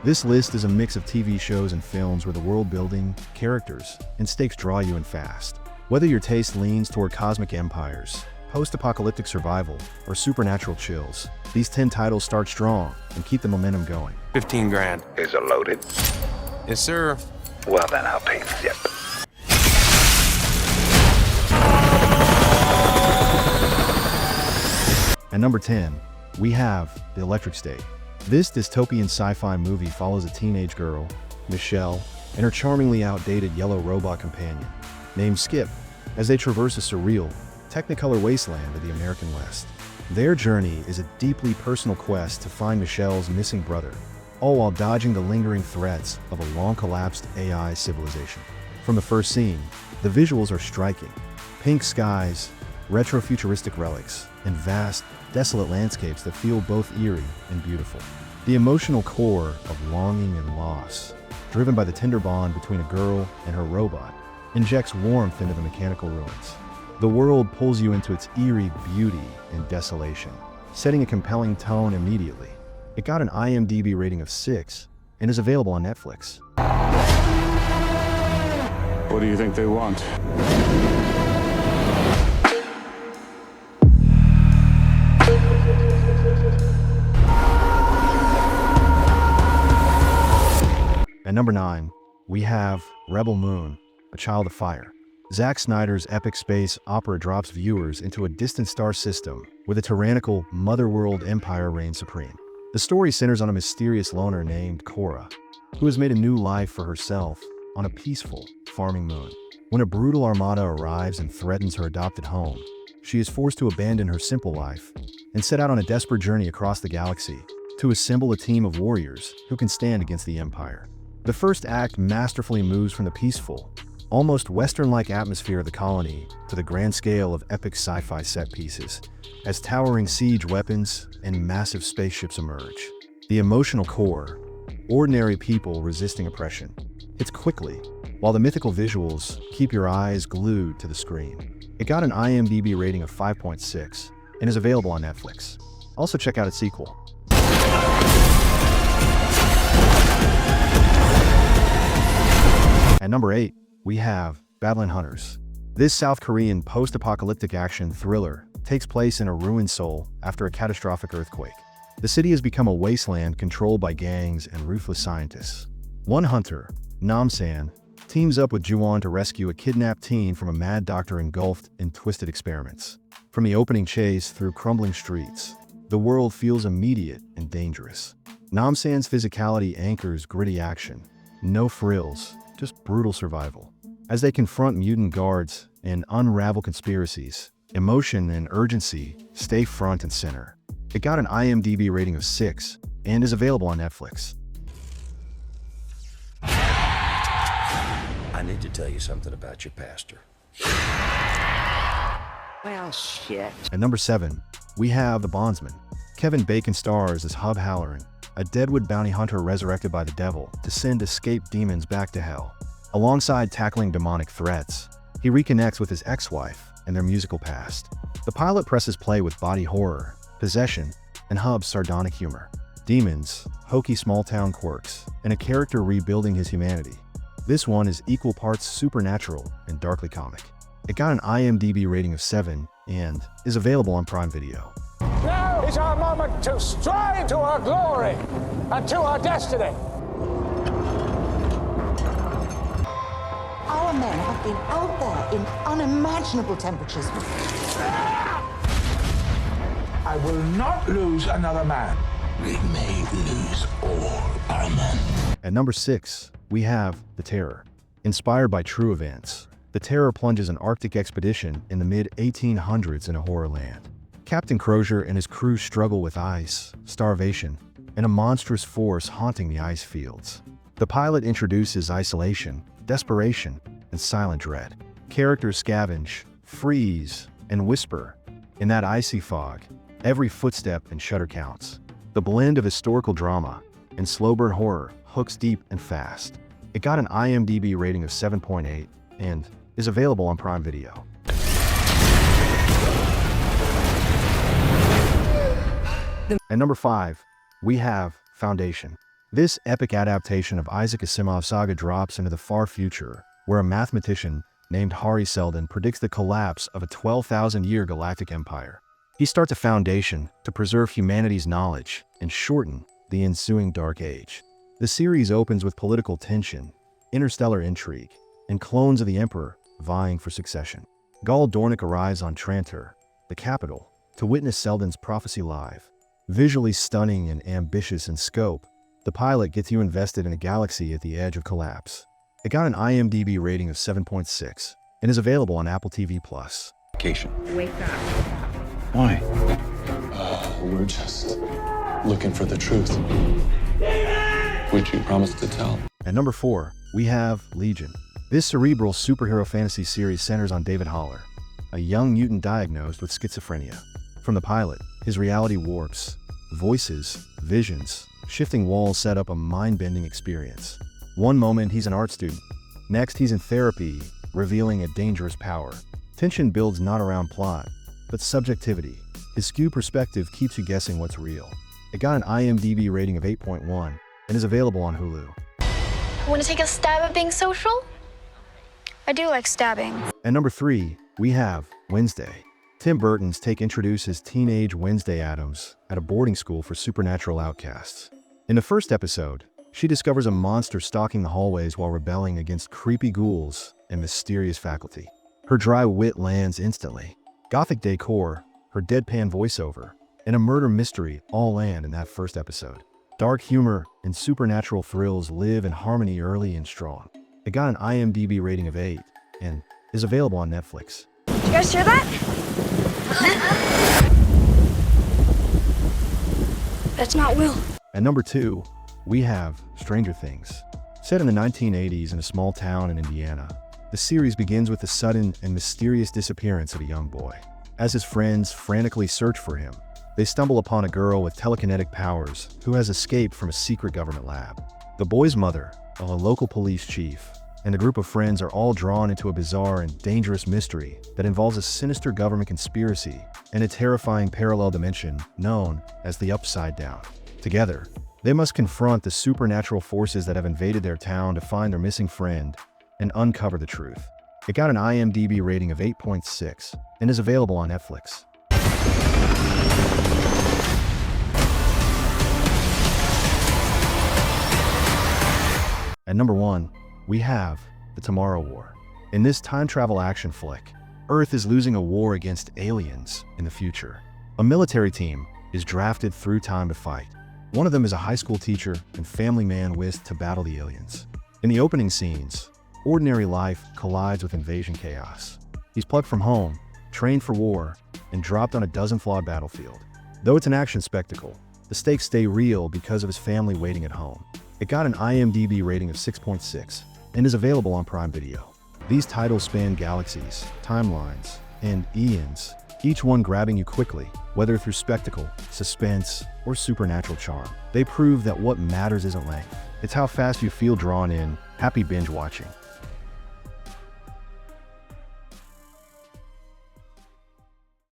This list is a mix of TV shows and films where the world building, characters, and stakes draw you in fast. Whether your taste leans toward cosmic empires, post-apocalyptic survival, or supernatural chills, these 10 titles start strong and keep the momentum going. 15 grand. Is it loaded? Yes, sir. Well, then I'll pay the tip. At number 10, we have The Electric State. This dystopian sci-fi movie follows a teenage girl, Michelle, and her charmingly outdated yellow robot companion, named Skip, as they traverse a surreal, technicolor wasteland of the American West. Their journey is a deeply personal quest to find Michelle's missing brother, all while dodging the lingering threats of a long-collapsed AI civilization. From the first scene, the visuals are striking. Pink skies, retro-futuristic relics, and vast, desolate landscapes that feel both eerie and beautiful. The emotional core of longing and loss, driven by the tender bond between a girl and her robot, injects warmth into the mechanical ruins. The world pulls you into its eerie beauty and desolation, setting a compelling tone immediately. It got an IMDb rating of 6 and is available on Netflix. What do you think they want? At number 9, we have Rebel Moon, A Child of Fire. Zack Snyder's epic space opera drops viewers into a distant star system where the tyrannical Motherworld Empire reigns supreme. The story centers on a mysterious loner named Cora, who has made a new life for herself on a peaceful, farming moon. When a brutal armada arrives and threatens her adopted home, she is forced to abandon her simple life and set out on a desperate journey across the galaxy to assemble a team of warriors who can stand against the Empire. The first act masterfully moves from the peaceful, almost Western-like atmosphere of the colony to the grand scale of epic sci-fi set pieces, as towering siege weapons and massive spaceships emerge. The emotional core, ordinary people resisting oppression, hits quickly, while the mythical visuals keep your eyes glued to the screen. It got an IMDb rating of 5.6 and is available on Netflix. Also check out its sequel. At number 8, we have Badland Hunters. This South Korean post-apocalyptic action thriller takes place in a ruined Seoul after a catastrophic earthquake. The city has become a wasteland controlled by gangs and ruthless scientists. One hunter, Namsan, teams up with Juwon to rescue a kidnapped teen from a mad doctor engulfed in twisted experiments. From the opening chase through crumbling streets, the world feels immediate and dangerous. Namsan's physicality anchors gritty action. No frills, just brutal survival. As they confront mutant guards and unravel conspiracies, emotion and urgency stay front and center. It got an IMDb rating of 6 and is available on Netflix. I need to tell you something about your pastor. Well, shit. At number 7, we have The Bondsman. Kevin Bacon stars as Hub Halloran, a Deadwood bounty hunter resurrected by the devil to send escaped demons back to hell. Alongside tackling demonic threats, he reconnects with his ex-wife and their musical past. The pilot presses play with body horror, possession, and Hub's sardonic humor. Demons, hokey small-town quirks, and a character rebuilding his humanity. This one is equal parts supernatural and darkly comic. It got an IMDb rating of 7 and is available on Prime Video. Now is our moment to strive to our glory and to our destiny. Our men have been out there in unimaginable temperatures. I will not lose another man. We may lose all our men. At number 6, we have The Terror. Inspired by true events, The Terror plunges an Arctic expedition in the mid-1800s in a horror land. Captain Crozier and his crew struggle with ice, starvation, and a monstrous force haunting the ice fields. The pilot introduces isolation, desperation, and silent dread. Characters scavenge, freeze, and whisper in that icy fog. Every footstep and shudder counts. The blend of historical drama and slow-burn horror hooks deep and fast. It got an IMDb rating of 7.8 and is available on Prime Video. At number 5, we have Foundation. This epic adaptation of Isaac Asimov's saga drops into the far future, where a mathematician named Hari Seldon predicts the collapse of a 12,000-year galactic empire. He starts a foundation to preserve humanity's knowledge and shorten the ensuing Dark Age. The series opens with political tension, interstellar intrigue, and clones of the Emperor vying for succession. Gul Dornick arrives on Trantor, the capital, to witness Seldon's prophecy live. Visually stunning and ambitious in scope, the pilot gets you invested in a galaxy at the edge of collapse. It got an IMDb rating of 7.6 and is available on Apple TV+. Wake up. Why? We're just looking for the truth. Which you promised to tell. At number 4, we have Legion. This cerebral superhero fantasy series centers on David Haller, a young mutant diagnosed with schizophrenia. From the pilot, his reality warps. Voices, visions, shifting walls set up a mind-bending experience. One moment he's an art student. Next he's in therapy, revealing a dangerous power. Tension builds not around plot, but subjectivity. His skewed perspective keeps you guessing what's real. It got an IMDb rating of 8.1 and is available on Hulu. Want to take a stab at being social? I do like stabbing. At number 3, we have Wednesday. Tim Burton's take introduces teenage Wednesday Addams at a boarding school for supernatural outcasts. In the first episode, she discovers a monster stalking the hallways while rebelling against creepy ghouls and mysterious faculty. Her dry wit lands instantly. Gothic decor, her deadpan voiceover, and a murder mystery all land in that first episode. Dark humor and supernatural thrills live in harmony early and strong. It got an IMDb rating of 8 and is available on Netflix. Did you guys hear that? That's not Will. At number 2, we have Stranger Things. Set in the 1980s in a small town in Indiana, the series begins with the sudden and mysterious disappearance of a young boy. As his friends frantically search for him, they stumble upon a girl with telekinetic powers who has escaped from a secret government lab. The boy's mother, a local police chief, and a group of friends are all drawn into a bizarre and dangerous mystery that involves a sinister government conspiracy and a terrifying parallel dimension known as the Upside Down. Together, they must confront the supernatural forces that have invaded their town to find their missing friend and uncover the truth. It got an IMDb rating of 8.6 and is available on Netflix. At number 1, we have The Tomorrow War. In this time travel action flick, Earth is losing a war against aliens in the future. A military team is drafted through time to fight. One of them is a high school teacher and family man whisked to battle the aliens. In the opening scenes, ordinary life collides with invasion chaos. He's plucked from home, trained for war, and dropped on a dozen-flawed battlefield. Though it's an action spectacle, the stakes stay real because of his family waiting at home. It got an IMDb rating of 6.6 and is available on Prime Video. These titles span galaxies, timelines, and eons, each one grabbing you quickly, whether through spectacle, suspense, or supernatural charm. They prove that what matters isn't length, it's how fast you feel drawn in. Happy binge watching.